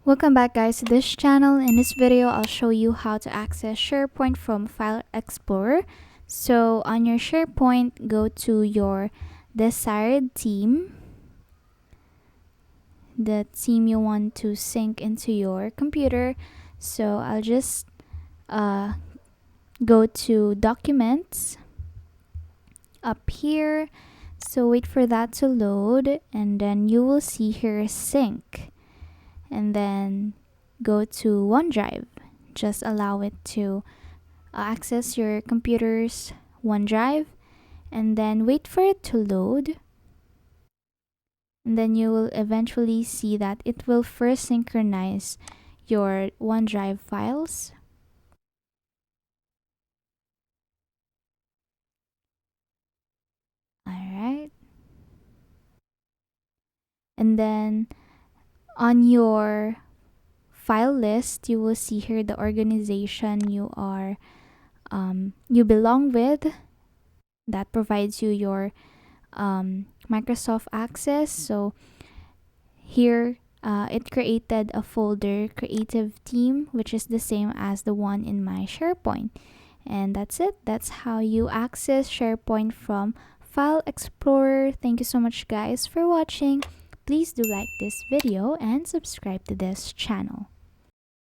Welcome back guys to this channel. In this video, I'll show you how to access SharePoint from File Explorer. So on your SharePoint, go to your desired theme, the theme you want to sync into your computer. So I'll just go to Documents up here. So wait for that to load, and then you will see here Sync. And then go to OneDrive. Just allow it to access your computer's OneDrive, and then wait for it to load. And then you will eventually see that it will first synchronize your OneDrive files. Alright. And then on your file list, you will see here the organization you belong with. That provides you your Microsoft access. So here it created a folder, Creative Team, which is the same as the one in my SharePoint. And that's it. That's how you access SharePoint from File Explorer. Thank you so much guys for watching. Please do like this video and subscribe to this channel.